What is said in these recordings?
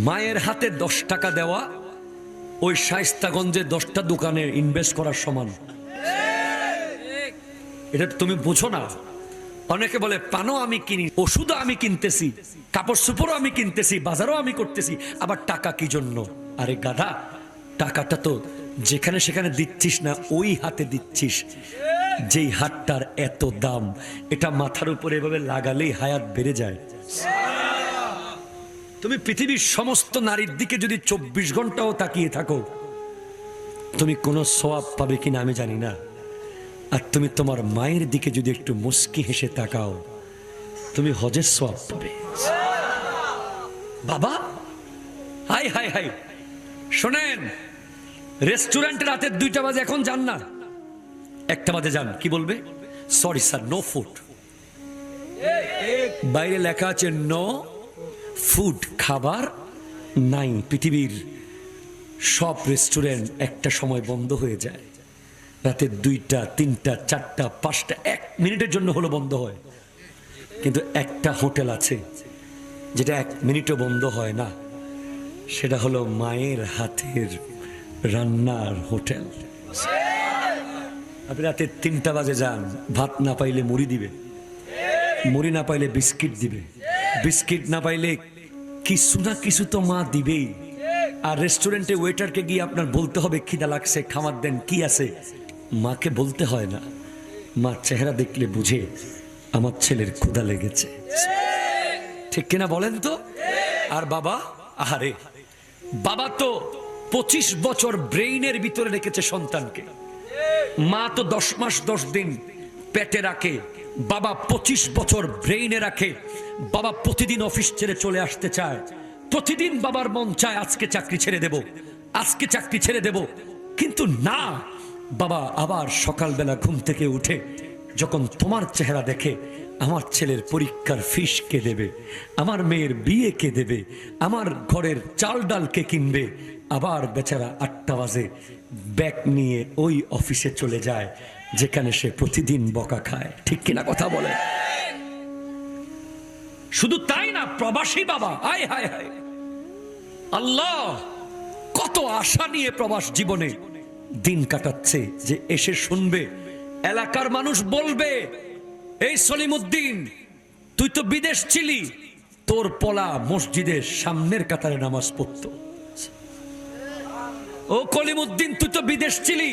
মায়ের হাতে 10 টাকা দেওয়া ওই শায়েস্তাগঞ্জে 10টা দোকানে ইনভেস্ট করার সমান। এটা তুমি বুঝো না। অনেকে বলে পানও আমি কিনি, ওষুধও আমি কিনতেছি, কাপড় চোপড়ও আমি কিনতেছি, বাজারও আমি করতেছি, আবার টাকা কি জন্য? আরে গাধা, টাকাটা তো যেখানে সেখানে দিচ্ছিস না, ওই হাতে দিচ্ছিস যেই হাতটার এত দাম। এটা মাথার উপরে এভাবে লাগালেই হায়াত বেড়ে যায়। তুমি পৃথিবীর সমস্ত নারীর দিকে যদি 24 ঘন্টাও তাকিয়ে থাকো, তুমি কোনো সওয়াব পাবে কিনা আমি জানি না। আর তুমি তোমার মায়ের দিকে যদি একটু মুস্কি হেসে তাকাও, তুমি হজের সওয়াব পাবে। বাবা, হাই হাই হাই, শোনেন, রেস্টুরেন্টে রাতে 2টা বাজে এখন যান না, 1টা বাজে যান, কি বলবে? Sorry sir, no food. বাইরে লেখা আছে নো ফুড, খাবার নাই। পৃথিবীর সব রেস্টুরেন্ট একটা সময় বন্ধ হয়ে যায়, রাতে 2টা, 3টা, 4টা, 5টা, 1 মিনিটের জন্য হলো বন্ধ হয়। কিন্তু একটা হোটেল আছে যেটা 1 মিনিটও বন্ধ হয় না, সেটা হলো মায়ের হাতের রান্নার হোটেল। আপনি রাতে 3টা বাজে যান, ভাত না পাইলে মুড়ি দিবে, মুড়ি না পাইলে বিস্কিট দিবে, বিস্কিট না পাইলে কিছু না কিছু তো মা দিবেই। আর রেস্টুরেন্টে ওয়েটারকে গিয়ে আপনার বলতে হবে খিদা লাগছে, খাবার দেন, কি আছে। মাকে বলতে হয় না, মার চেহারা দেখলে বুঝে আমার ছেলের ক্ষুধা লেগেছে। ঠিক কিনা বলেন তো? আর বাবা, আরে বাবা তো 25 বছর ব্রেইনের ভিতরে রেখেছে সন্তানকে। মা তো 10 মাস 10 দিন পেটে রাখে, বাবা 25 বছর ব্রেইনে রাখে। বাবা প্রতিদিন অফিস ছেড়ে চলে আসতে চায়, প্রতিদিন বাবার মন চায় আজকে চাকরি ছেড়ে দেব, আজকে চাকরি ছেড়ে দেব। কিন্তু না, বাবা আবার সকালবেলা ঘুম থেকে উঠে যখন তোমার চেহারা দেখে, আমার ছেলের পরীক্ষার ফিস কে দেবে, আমার মেয়ের বিয়ে কে দেবে, আমার ঘরের চাল ডাল কে কিনবে, আবার বেচারা 8টা বাজে ব্যাগ নিয়ে ওই অফিসে চলে যায় যেখানে সে প্রতিদিন বকা খায়। ঠিক কিনা কথা বলে? শুধু তাই না, প্রবাসী বাবা, হায় হায় হায়, আল্লাহ কত আশা নিয়ে প্রবাস জীবনে দিন কাটাচ্ছে, যে এসে শুনবে, এলাকার মানুষ বলবে, এই সলিমউদ্দিন, তুই তো বিদেশ ছিলি, তোর পোলা মসজিদের সামনের কাতারে নামাজ পড়তো। ও কলিমউদ্দিন, তুই তো বিদেশ ছিলি,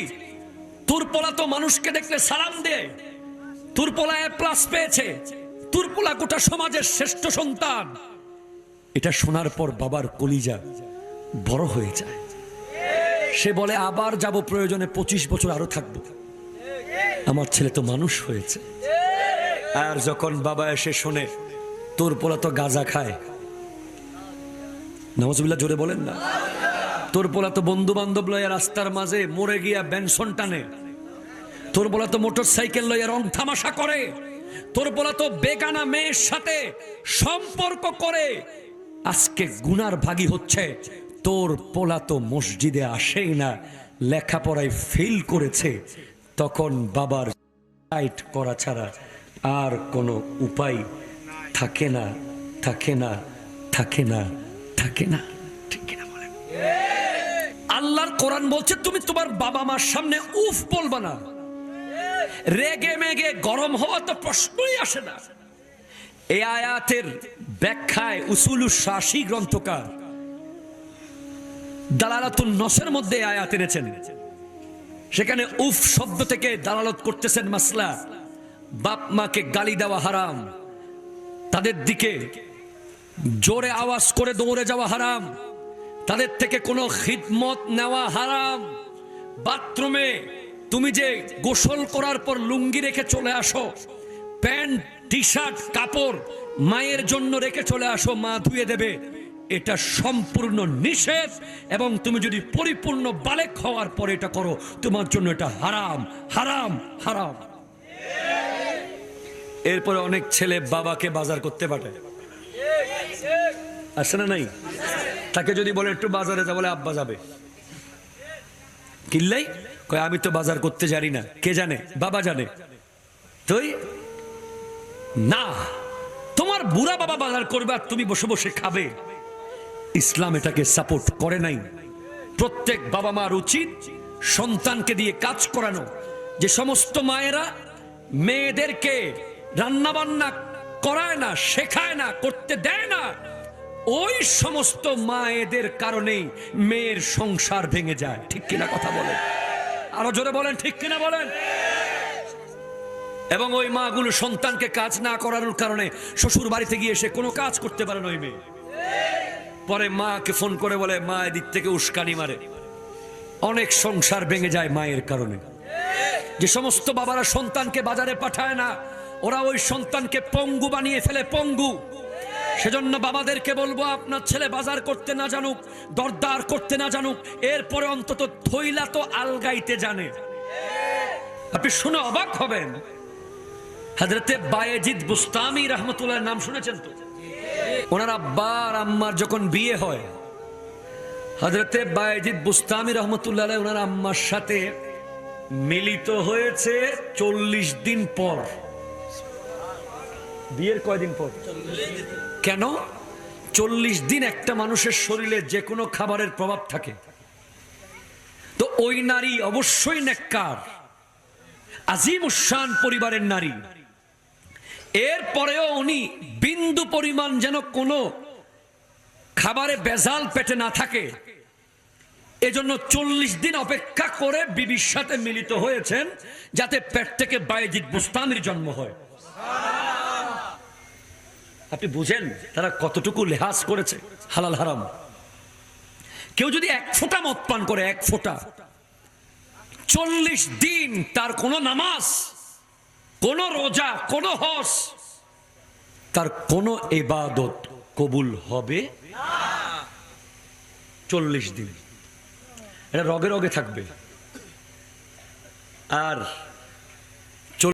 তোর পোলা তো মানুষকে দেখলে সালাম দে, তোর পোলা A+ পেয়েছে, তোর পোলা গোটা সমাজের শ্রেষ্ঠ সন্তান। এটা শোনার পর বাবার কলিজা বড় হয়ে যায়। সে বলে আবার যাব, প্রয়োজনে 25 বছর আরো থাকবো, আমার ছেলে তো মানুষ হয়েছে। আর যখন বাবা এসে শোনে তোর পোলা তো গাঁজা খায়, নাউজুবিল্লাহ, জোরে বলেন না, তোর পোলা তো বন্ধু বান্ধব লইয়া রাস্তার মাঝে মরে গিয়া বেনসন টানে, তোর পোলা তো মোটর সাইকেল লইয়া রং তামাশা করে, তোর পোলা তো বেগানা মেয়ের সাথে সম্পর্ক করে আজকে গুনার ভাগী হচ্ছে, তোর পোলা তো মসজিদে আসেই না, লেখাপড়ায় ফেল করেছে। তখন বাবার টাইট করা ছাড়া আর কোনো উপায় থাকে না, থাকে না, থাকে না, থাকে না। ঠিক কিনা বলেন? আল্লাহর কোরআন বলছে তুমি তোমার বাবা মার সামনে উফ বলবা না। রেগে মেগে গরম হওয়া তো প্রশ্নই আসে না। এই আয়াতের ব্যাখ্যায় উসুলুস শাসি গ্রন্থকার দালালাতুন নসের মধ্যে আয়াত এনেছেন। সেখানে উফ শব্দ থেকে দালালত করতেছেন মাসলা, বাপ মাকে গালি দেওয়া হারাম, তাদের দিকে জোরে আওয়াজ করে দৌড়ে যাওয়া হারাম, তাদের থেকে কোনো খিদমত নেওয়া হারাম। বাথরুমে তুমি যে গোসল করার পর লুঙ্গি রেখে চলে আসো, প্যান্ট টি শার্ট কাপড় মায়ের জন্য রেখে চলে আসো, মা ধুয়ে দেবে, এটা সম্পূর্ণ নিষেধ। এবং তুমি যদি পরিপূর্ণ বালেক হওয়ার পরে এটা করো, তোমার জন্য এটা হারাম, হারাম, হারাম। এরপরে অনেক ছেলে বাবাকে বাজার করতে পাঠায়, আসে না নাই? তাকে যদি বলে একটু বাজারে যা, বলে আব্বা যাবে। কিল্লাই কয় আমি তো বাজার করতে জানি না। কে জানে? বাবা জানে। তুই না, তোমার বুড়া বাবা বাজার করবে আর তুমি বসে বসে খাবে। ইসলাম এটাকে সাপোর্ট করে নাই। প্রত্যেক বাবা মার উচিত সন্তানকে দিয়ে কাজ করানো। যে সমস্ত মায়েরা মেয়েদেরকে রান্না বান্না করায় না, শেখায় না, করতে দেয় না, ওই সমস্ত মায়েদের কারণেই মেয়ের সংসার ভেঙে যায়। ঠিক কিনা কথা বলেন? আরো জোরে বলেন, ঠিক কিনা বলেন? এবং ওই মাগুলো সন্তানকে কাজ না করানোর কারণে শ্বশুর বাড়িতে গিয়ে সে কোনো কাজ করতে পারে না ওই মেয়ে। পরে মাকে ফোন করে বলে, মা এদিক থেকে উস্কানি মারে। অনেক সংসার ভেঙে যায় মায়ের কারণে। যে সমস্ত বাবারা সন্তানকে বাজারে পাঠায় না, ওরা ওই সন্তানকে পঙ্গু বানিয়ে ফেলে, পঙ্গু। সেজন্য বাবাদেরকে বলবো, আপনার ছেলে বাজার করতে না জানুক, দরদার করতে না জানুক, এরপরে অন্তত থইলা তো আলগাইতে জানে। আপনি শুনে অবাক হবেন, হযরতে বায়েজিদ বুস্তামি রহমতুল্লাহর নাম শুনেছেন তো? ওনার আব্বা আর আম্মার যখন বিয়ে হয়, হযরতে বায়েজিদ বুস্তামি রহমতুল্লাহ আলাইহি ওনার আম্মার সাথে মিলিত হয়েছে 40 দিন পর। বিয়ের কয়দিন পর? কেন? 40 দিন একটা মানুষের শরীরে যে কোনো খাবারের প্রভাব থাকে। তো ওই নারী অবশ্যই নেককার, আজিম উশান পরিবারের নারী। এরপরেও উনি বিন্দু পরিমাণ যেন কোনো খাবারে বেজাল পেটে না থাকে, এজন্য 40 দিন অপেক্ষা করে বিবির সাথে মিলিত হয়েছেন, যাতে পেট থেকে বায়েজিদ বুস্তামির জন্ম হয়। আপনি বুঝেন তারা কতটুকু লেহাজ করেছে হালাল হারাম। কেউ যদি 1 ফোঁটা মদ পান করে, 1 ফোঁটা, 40 দিন তার কোনো নামাজ, কোনো রোজা, কোনো হজ, তার কোনো ইবাদত কবুল হবে না। 40 দিন এটা রগে রগে থাকবে। আর